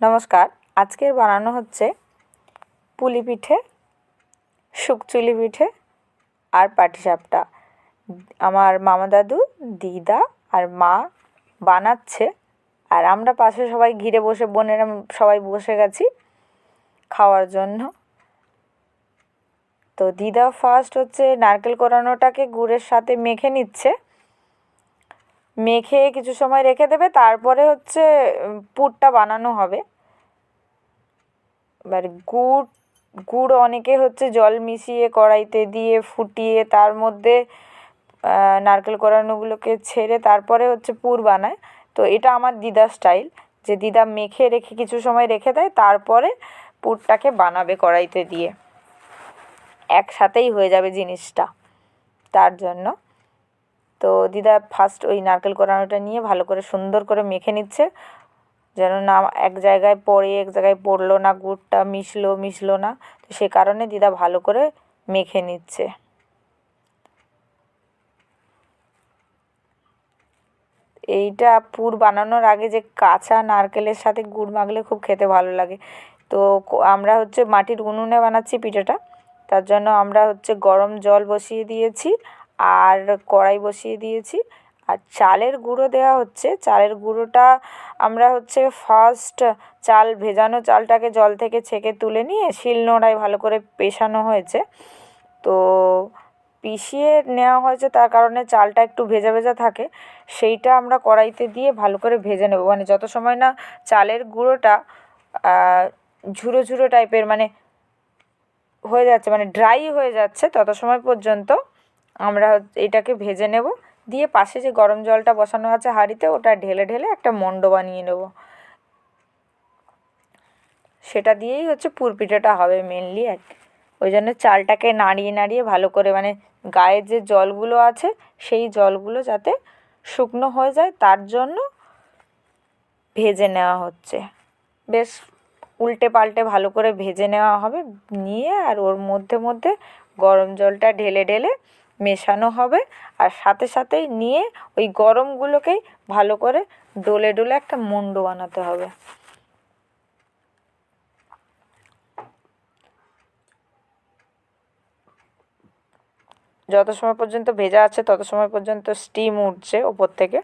নমস্কার। আজকের বানানো হচ্ছে পুলি পিঠে, শুকচুলি পিঠে আর পাটিসাপটা। আমার মামা দাদু, দিদা আর মা বানাচ্ছে, আর আমরা পাশে সবাই ঘিরে বসে, বোনেরা সবাই বসে গেছি খাওয়ার জন্য। তো দিদা ফার্স্ট হচ্ছে নারকেল কোরানোটাকে গুড়ের সাথে মেখে নিচ্ছে, মেখে কিছু সময় রেখে দেবে, তারপরে হচ্ছে পুরটা বানানো হবে। এবার গুড় অনেকে হচ্ছে জল মিশিয়ে কড়াইতে দিয়ে ফুটিয়ে তার মধ্যে নারকেল কোরানোগুলোকে ছেড়ে তারপরে হচ্ছে পুর বানায়। তো এটা আমার দিদার স্টাইল, যে দিদা মেখে রেখে কিছু সময় রেখে দেয়, তারপরে পুরটাকে বানাবে কড়াইতে দিয়ে, একসাথেই হয়ে যাবে জিনিসটা, তার জন্য। তো দিদা ফার্স্ট ওই নারকেল কোরানোটা নিয়ে ভালো করে সুন্দর করে মেখে নিচ্ছে, যেন না এক জায়গায় পড়ে এক জায়গায় পড়লো না, গুড়টা মিশলো না। তো সে কারণে দিদা ভালো করে মেখে নিচ্ছে। এইটা পুর বানানোর আগে যে কাঁচা নারকেলের সাথে গুড় মাখলে খুব খেতে ভালো লাগে। তো আমরা হচ্ছে মাটির উনুনে বানাচ্ছি পিঠেটা, তার জন্য আমরা হচ্ছে গরম জল বসিয়ে দিয়েছি আর কড়াই বসিয়ে দিয়েছি, আর চালের গুঁড়ো দেওয়া হচ্ছে। চালের গুঁড়োটা আমরা হচ্ছে ফার্স্ট ভেজানো চালটাকে জল থেকে ছেঁকে তুলে নিয়ে শিলনোড়ায় ভালো করে পেষানো হয়েছে। তো পিষিয়ে নেওয়া হয়েছে, তার কারণে চালটা একটু ভেজা ভেজা থাকে। সেইটা আমরা কড়াইতে দিয়ে ভালো করে ভেজে নেব, মানে যত সময় না চালের গুঁড়োটা ঝুরো ঝুরো টাইপের মানে হয়ে যাচ্ছে, মানে ড্রাই হয়ে যাচ্ছে, তত সময় পর্যন্ত আমরা এটাকে ভেজে নেব। দিয়ে পাশে যে গরম জলটা বসানো আছে হাঁড়িতে, ওটা ঢেলে ঢেলে একটা মণ্ড বানিয়ে নেব। সেটা দিয়েই হচ্ছে পুর পিঠেটা হবে মেনলি। আর ওই জন্য চালটাকে নাড়িয়ে নাড়িয়ে ভালো করে, মানে গায়ে যে জলগুলো আছে সেই জলগুলো যাতে শুকনো হয়ে যায়, তার জন্য ভেজে নেওয়া হচ্ছে। বেশ উল্টে পাল্টে ভালো করে ভেজে নেওয়া হবে, নিয়ে আর ওর মধ্যে মধ্যে গরম জলটা ঢেলে ঢেলে মেশানো হবে, আর সাথে সাথেই নিয়ে ওই গরমগুলোকেই ভালো করে ডলে ডলে একটা মণ্ড বানাতে হবে। যত সময় পর্যন্ত ভেজা আছে তত সময় পর্যন্ত স্টিম উঠছে ওপর থেকে।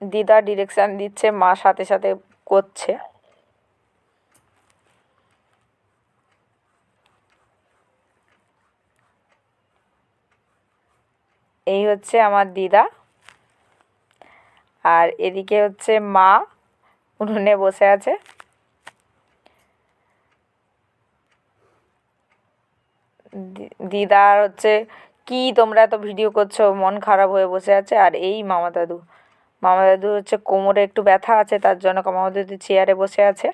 দিদা ডিরেকশান দিচ্ছে, মা সাথে সাথে করছে। এই হচ্ছে আমার দিদা, আর এদিকে হচ্ছে মা উনুনে বসে আছে। দিদার হচ্ছে কি তোমরা এত ভিডিও করছো, মন খারাপ হয়ে বসে আছে। আর এই মামা দাদু হচ্ছে কোমরে একটু ব্যথা আছে, তার জন্য মামা দাদু চেয়ারে বসে আছে।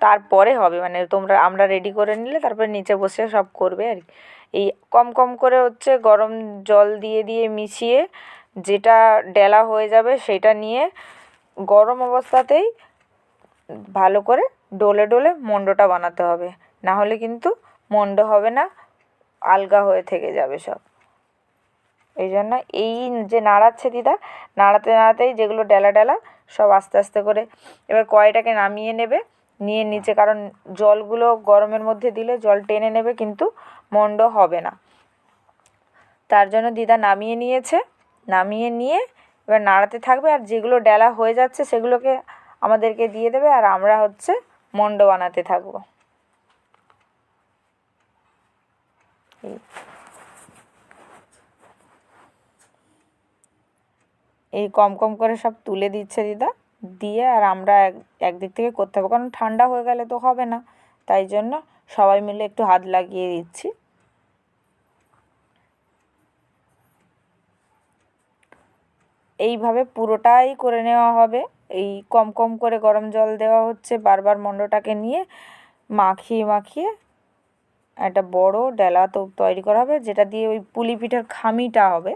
তারপরে হবে, মানে আমরা রেডি করে নিলে তারপরে নিচে বসে সব করবে আর কি। এই কম কম করে হচ্ছে গরম জল দিয়ে দিয়ে মিশিয়ে যেটা ডেলা হয়ে যাবে সেটা নিয়ে গরম অবস্থাতেই ভালো করে ডলে ডলে মণ্ডটা বানাতে হবে, না হলে কিন্তু মণ্ড হবে না, আলগা হয়ে থেকে যাবে সব। এই জন্য এই যে নাড়াচ্ছে দিদা, নাড়াতে নাড়াতেই যেগুলো ডেলা ডেলা সব আস্তে আস্তে করে এবার কড়াইটাকে নামিয়ে নেবে, নিয়ে নিচে, কারণ জলগুলো গরমের মধ্যে দিলে জল টেনে নেবে, কিন্তু মণ্ড হবে না। তার জন্য দিদা নামিয়ে নিয়েছে, নামিয়ে নিয়ে এবার নাড়াতে থাকবে, আর যেগুলো ডেলা হয়ে যাচ্ছে সেগুলোকে আমাদেরকে দিয়ে দেবে, আর আমরা হচ্ছে মণ্ড বানাতে থাকবো। এই কম কম করে সব তুলে দিচ্ছে দিদা, দিয়ে আর আমরা একদিক থেকে করতে হবে, কারণ ঠান্ডা হয়ে গেলে তো হবে না, তাই জন্য সবাই মিলে একটু হাত লাগিয়ে দিচ্ছি। এইভাবে পুরোটাই করে নেওয়া হবে। এই কম কম করে গরম জল দেওয়া হচ্ছে, বারবার মণ্ডটাকে নিয়ে মাখিয়ে মাখিয়ে একটা বড় ডেলা তো তৈরি করা হবে, যেটা দিয়ে ওই পুলি পিঠার খামিটা হবে।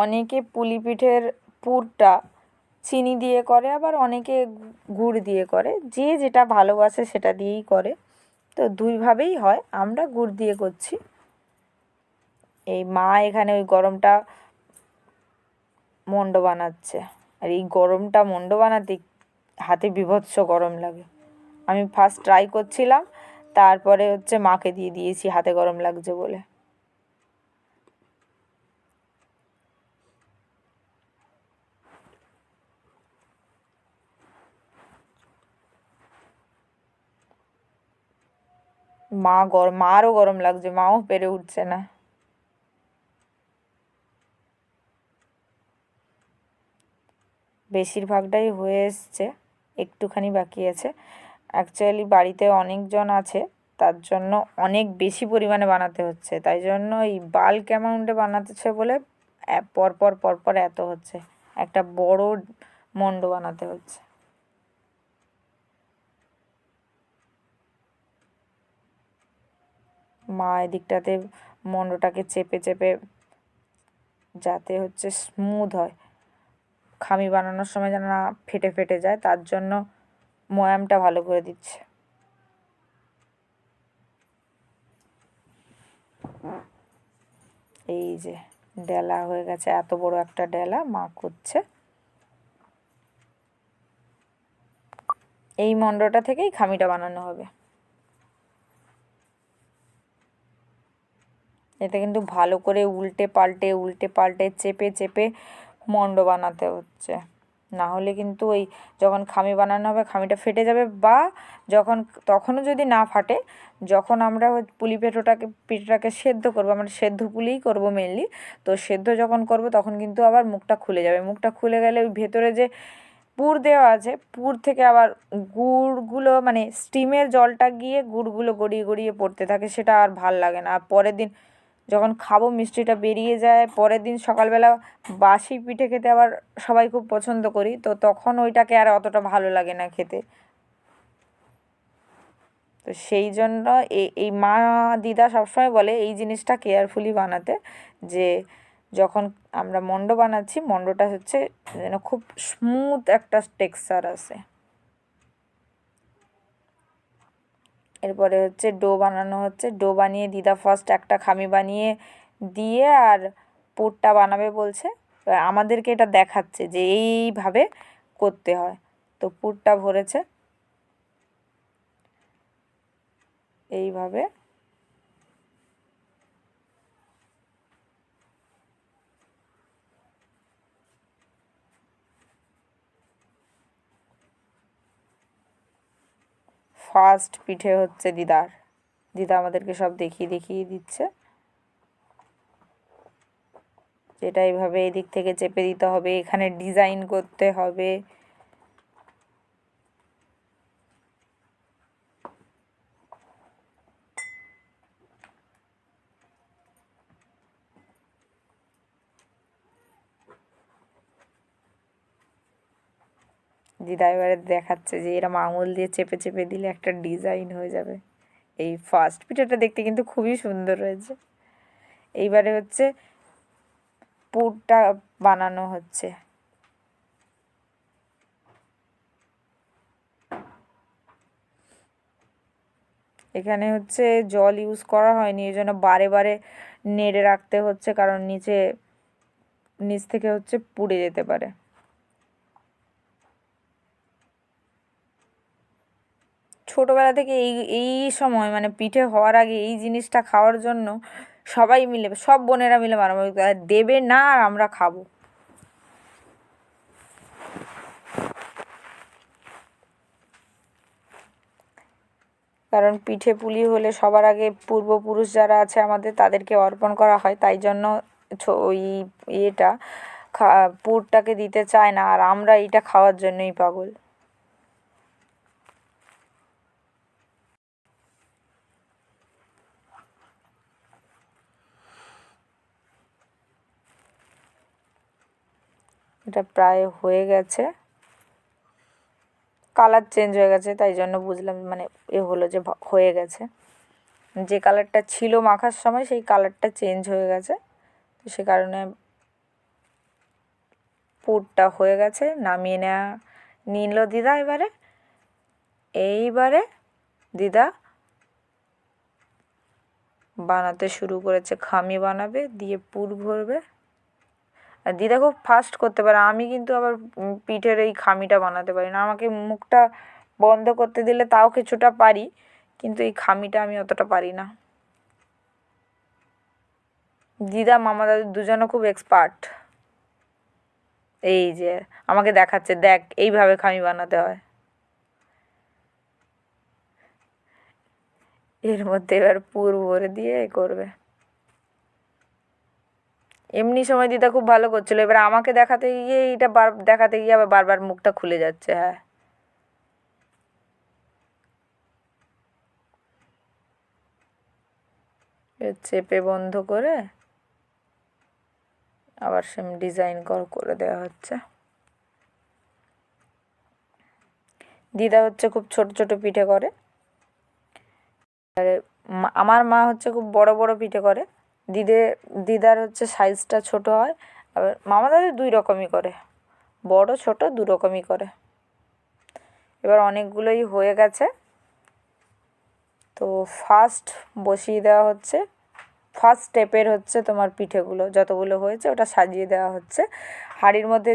অনেকে পুলি পিঠের পুরটা চিনি দিয়ে করে, আবার অনেকে গুড় দিয়ে করে, যে যেটা ভালোবাসে সেটা দিয়েই করে। তো দুইভাবেই হয়, আমরা গুড় দিয়ে করছি। এই মা এখানে ওই গরমটা মন্ড বানাচ্ছে, আর এই গরমটা মন্ড বানাতে হাতে বীভৎস গরম লাগে। আমি ফার্স্ট ট্রাই করছিলাম, তারপরে হচ্ছে মাকে দিয়ে দিয়েছি হাতে গরম লাগছে বলে। মারও গরম লাগছে, মাও পেরে উঠছে না। বেশিরভাগটাই হয়ে এসছে, একটুখানি বাকি আছে। অ্যাকচুয়ালি বাড়িতে অনেকজন আছে, তার জন্য অনেক বেশি পরিমাণে বানাতে হচ্ছে, তাই জন্য এই বাল্ক অ্যামাউন্টে বানাতেছে বলে পরপর পরপর এত হচ্ছে, একটা বড় মন্ড বানাতে হচ্ছে। মা এদিকটাতে মন্ডটাকে চেপে চেপে যাতে হচ্ছে স্মুথ হয়, খামি বানানোর সময় যেন না ফেটে ফেটে যায়, তার জন্য ময়ামটা ভালো করে দিচ্ছে। এই যে ডেলা হয়ে গেছে, এত বড় একটা ডেলা মা করছে। এই মন্ডটা থেকেই খামিটা বানানো হবে। এতে কিন্তু ভালো করে উল্টে পাল্টে চেপে চেপে মন্ড বানাতে হচ্ছে, না হলে কিন্তু ওই যখন খামি বানানো হবে খামিটা ফেটে যাবে, বা যখন তখনও যদি না ফাটে, যখন আমরা পুলি পিঠেটাকে সেদ্ধ করবো, আমরা সেদ্ধ পুলিই করবো মেনলি, তো সেদ্ধ যখন করবো তখন কিন্তু আবার মুখটা খুলে যাবে। মুখটা খুলে গেলে ওই ভেতরে যে পুর দেওয়া আছে, পুর থেকে আবার গুড়গুলো মানে স্টিমের জলটা গিয়ে গুড়গুলো গড়িয়ে গড়িয়ে পড়তে থাকে, সেটা আর ভাল লাগে না। আর পরের দিন যখন খাবো মিষ্টিটা বেরিয়ে যায়, পরের দিন সকালবেলা বাসি পিঠে খেতে আবার সবাই খুব পছন্দ করি, তো তখন ওইটাকে আর অতটা ভালো লাগে না খেতে। তো সেই জন্য এই মা দিদা সবসময় বলে এই জিনিসটা কেয়ারফুলি বানাতে, যে যখন আমরা মন্ড বানাচ্ছি মন্ডটা হচ্ছে যেন খুব স্মুথ একটা টেক্সচার আসে। এরপরে হচ্ছে ডো বানানো হচ্ছে। ডো বানিয়ে দিদা ফার্স্ট একটা খামি বানিয়ে দিয়ে আর পুরটা বানাবে বলছে, এবার আমাদেরকে এটা দেখাচ্ছে যে এইভাবে করতে হয়। তো পুরটা ভরেছে এইভাবে। ফার্স্ট পিঠে হচ্ছে দিদার, দিদা আমাদেরকে সব দেখিয়ে দেখিয়ে দিচ্ছে, যেটা এইভাবে এদিক থেকে চেপে দিতে হবে, এখানে ডিজাইন করতে হবে। দিদা এবারে দেখাচ্ছে যে এরম আঙুল দিয়ে চেপে চেপে দিলে একটা ডিজাইন হয়ে যাবে। এই ফার্স্ট পিঠাটা দেখতে কিন্তু খুবই সুন্দর হয়েছে। এইবারে হচ্ছে পুরটা বানানো হচ্ছে। এখানে হচ্ছে জল ইউজ করা হয়নি, এই জন্য বারে বারে নেড়ে রাখতে হচ্ছে, কারণ নিচ থেকে হচ্ছে পুড়ে যেতে পারে। ছোটোবেলা থেকে এই এই সময় মানে পিঠে হওয়ার আগে এই জিনিসটা খাওয়ার জন্য সবাই মিলে, সব বোনেরা মিলে মারামারি করতো, আর দেবে না আর আমরা খাবো। কারণ পিঠে পুলি হলে সবার আগে পূর্বপুরুষ যারা আছে আমাদের তাদেরকে অর্পণ করা হয়, তাই জন্য ওই ইয়েটা পুরটাকে দিতে চায় না, আর আমরা এইটা খাওয়ার জন্যই পাগল। এটা প্রায় হয়ে গেছে, কালার চেঞ্জ হয়ে গেছে, তাই জন্য বুঝলাম মানে হলো যে হয়ে গেছে। যে কালারটা ছিল মাখার সময় সেই কালারটা চেঞ্জ হয়ে গেছে, তো সে কারণে পুরটা হয়ে গেছে, নামিয়ে নিল দিদা। এইবারে দিদা বানাতে শুরু করেছে, খামি বানাবে, দিয়ে পুর ভরবে। আর দিদা খুব ফাস্ট করতে পারে, আমি কিন্তু আবার পিঠের এই খামিটা বানাতে পারি না। আমাকে মুখটা বন্ধ করতে দিলে তাও কিছুটা পারি, কিন্তু এই খামিটা আমি অতটা পারি না। দিদা মামা দাদু দুজনে খুব এক্সপার্ট। এই যে আমাকে দেখাচ্ছে, দেখ এইভাবে খামি বানাতে হয়। এর মধ্যে এবার পুর ভরে দিয়ে করবে। এমনি সময় দিদা খুব ভালো করছিল, এবার আমাকে দেখাতে গিয়ে এইটা দেখাতে গিয়ে আবার বারবার মুখটা খুলে যাচ্ছে। হ্যাঁ, চেপে বন্ধ করে আবার সেম ডিজাইন করে দেওয়া হচ্ছে। দিদা হচ্ছে খুব ছোট ছোট পিঠে করে, আর আমার মা হচ্ছে খুব বড় বড় পিঠে করে। দিদার হচ্ছে সাইজটা ছোট হয়, আবার মামা দাদু দুই রকমই করে, বড় ছোট দু রকমই করে। এবার অনেকগুলোই হয়ে গেছে, তো ফার্স্ট বসিয়ে দেওয়া হচ্ছে। ফার্স্ট স্টেপের হচ্ছে তোমার পিঠেগুলো যতগুলো হয়েছে ওটা সাজিয়ে দেওয়া হচ্ছে। হাঁড়ির মধ্যে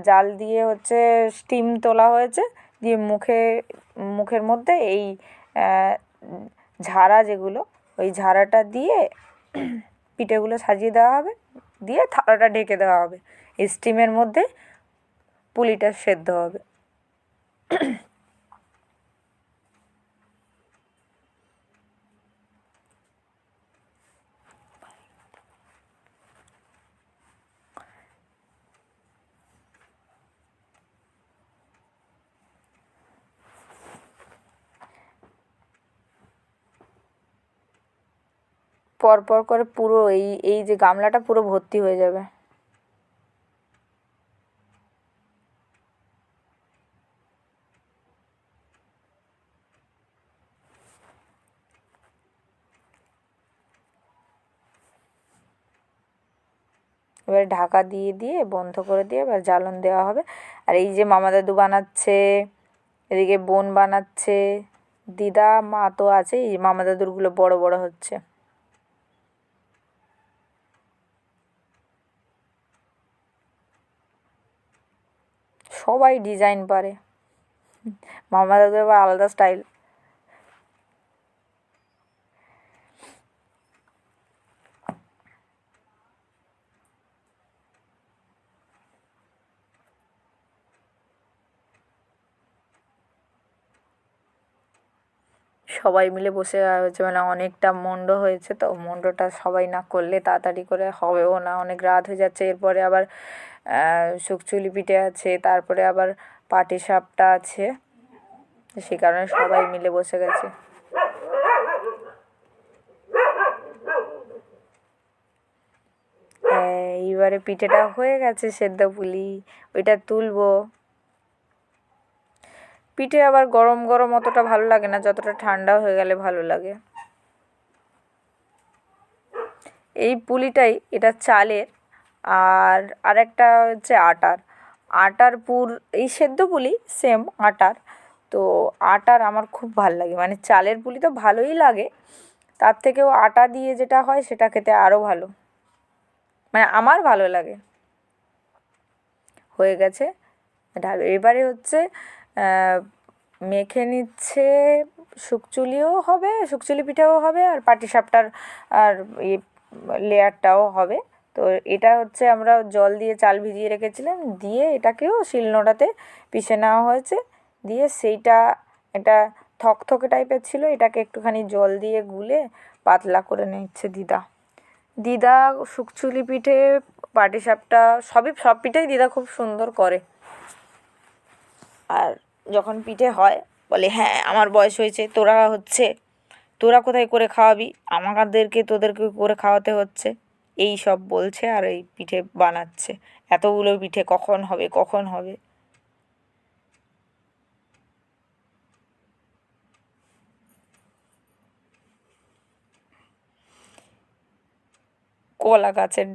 জাল দিয়ে হচ্ছে স্টিম তোলা হয়েছে, দিয়ে মুখের মধ্যে এই ঝাড়া যেগুলো, ওই ঝাড়াটা দিয়ে পিঠেগুলো সাজিয়ে দেওয়া হবে, দিয়ে থালাটা ঢেকে দেওয়া হবে। এই স্টিমের মধ্যে পুলিটা সেদ্ধ হবে। পরপর করে পুরো এই যে গামলাটা পুরো ভর্তি হয়ে যাবে। এবার ঢাকা দিয়ে দিয়ে বন্ধ করে দিয়ে এবার জ্বালন দেওয়া হবে। আর এই যে মামা দাদু বানাচ্ছে, এদিকে বোন বানাচ্ছে, দিদা মা তো আছে, এই মামা দাদুরগুলো বড় বড় হচ্ছে। সবাই ডিজাইন পারে, মামা দাদু এবার আলাদা স্টাইল। সবাই মিলে বসে হচ্ছে, মানে অনেকটা মন্ড হয়েছে, তো মন্ডটা সবাই না করলে তাড়াতাড়ি করে হবেও না, অনেক রাত হয়ে যাচ্ছে। এরপরে আবার শুকচুলি পিঠে আছে, তারপরে আবার পাটিসাপটা আছে, সে কারণে সবাই মিলে বসে গেছে। এইবারে পিঠেটা হয়ে গেছে সেদ্ধ পুলি, ওইটা তুলবো। পিঠে আবার গরম গরম অতটা ভালো লাগে না, যতটা ঠান্ডা হয়ে গেলে ভালো লাগে। এই পুলিটাই, এটা চালের, আর আরেকটা হচ্ছে আটার পুর। এই সেদ্ধ পুলি সেম আটার, তো আটার আমার খুব ভালো লাগে, মানে চালের পুলি তো ভালোই লাগে, তার থেকেও আটা দিয়ে যেটা হয় সেটা খেতে আরও ভালো, মানে আমার ভালো লাগে। হয়ে গেছে, এবারে হচ্ছে মেখে নিচ্ছে, শুকচুলিও হবে, শুকচুলি পিঠাও হবে, আর পাটিসাপটার আর লেয়ারটাও হবে। তো এটা হচ্ছে আমরা জল দিয়ে চাল ভিজিয়ে রেখেছিলাম, দিয়ে এটাকেও শিলনোড়াতে পিষে নেওয়া হয়েছে, দিয়ে সেইটা একটা থকথকে টাইপের ছিল, এটাকে একটুখানি জল দিয়ে গুলে পাতলা করে নিচ্ছে দিদা শুকচুলি পিঠে, পাটিসাপটা সব পিঠেই দিদা খুব সুন্দর করে। আর যখন পিঠে হয় বলে, হ্যাঁ আমার বয়স হয়েছে, তোরা কোথায় করে খাওয়াবি, তোদেরকে করে খাওয়াতে হচ্ছে, এই সব বলছে, আর এই পিঠে বানাচ্ছে। এতগুলো পিঠে কখন হবে কখন হবে। কলা গাছের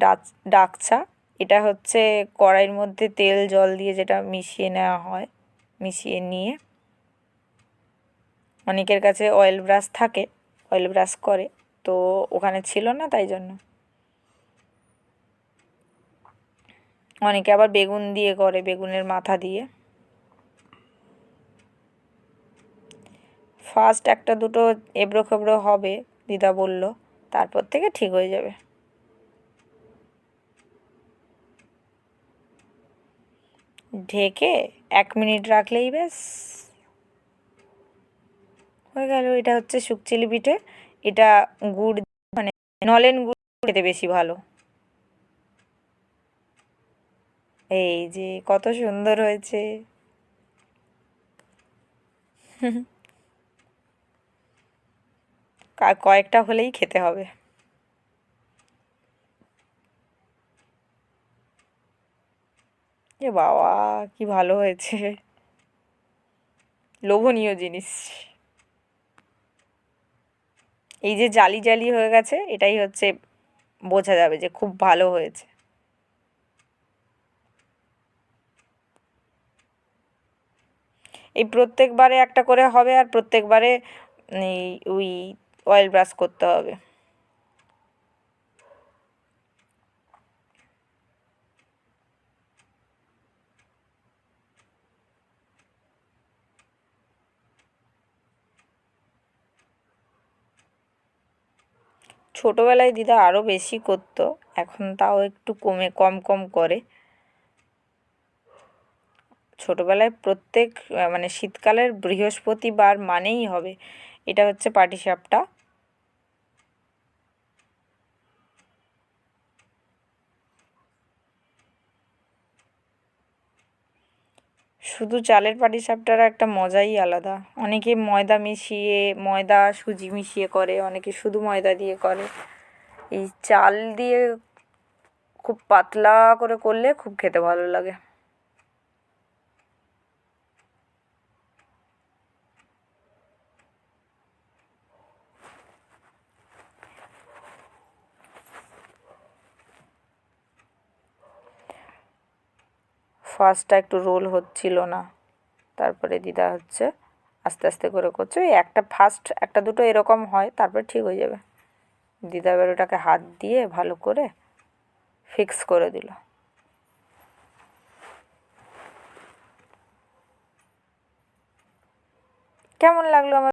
ডাকছা, এটা হচ্ছে কড়াইয়ের মধ্যে তেল জল দিয়ে যেটা মিশিয়ে নেওয়া হয়, মিশিয়ে নিয়ে অনেকের কাছে অয়েল ব্রাশ থাকে, অয়েল ব্রাশ করে, তো ওখানে ছিল না তাই জন্য। অনেকে আবার বেগুন দিয়ে করে, বেগুনের মাথা দিয়ে। ফার্স্ট একটা দুটো এবড়ো খেবড়ো হবে, দিদা বলল, তারপর থেকে ঠিক হয়ে যাবে। ঢেকে 1 মিনিট রাখলেই ব্যাস হয়ে গেল। এটা হচ্ছে শুকচিলি পিঠে। এটা গুড়, মানে নলেন গুড় খেতে বেশি ভালো। এই যে কত সুন্দর হয়েছে। কয়েকটা হলেই খেতে হবে। এ বাবা, কি ভালো হয়েছে, লোভনীয় জিনিস। এই যে জালি জালি হয়ে গেছে, এটাই হচ্ছে বোঝা যাবে যে খুব ভালো হয়েছে। এই প্রত্যেকবারে একটা করে হবে, আর প্রত্যেকবারে এই ওই অয়েল ব্রাশ করতে হবে। ছোটোবেলায় দিদা আরও বেশি করতো, এখন তাও একটু কম কম করে। ছোটোবেলায় প্রত্যেক মানে শীতকালের বৃহস্পতিবার মানেই হবে এটা হচ্ছে পাটিসাপটা। শুধু চালের পাটিসাপটার একটা মজাই আলাদা। অনেকে ময়দা মিশিয়ে, ময়দা সুজি মিশিয়ে করে, অনেকে শুধু ময়দা দিয়ে করে। এই চাল দিয়ে খুব পাতলা করে করলে খুব খেতে ভালো লাগে। ফার্স্টটা একটু রোল হচ্ছিল না, তারপরে দিদা হচ্ছে আস্তে আস্তে করে করছে। ওই একটা ফার্স্ট একটা দুটো এরকম হয়, তারপরে ঠিক হয়ে যাবে। দিদা এবার ওটাকে হাত দিয়ে ভালো করে ফিক্স করে দিল। কেমন লাগলো আমার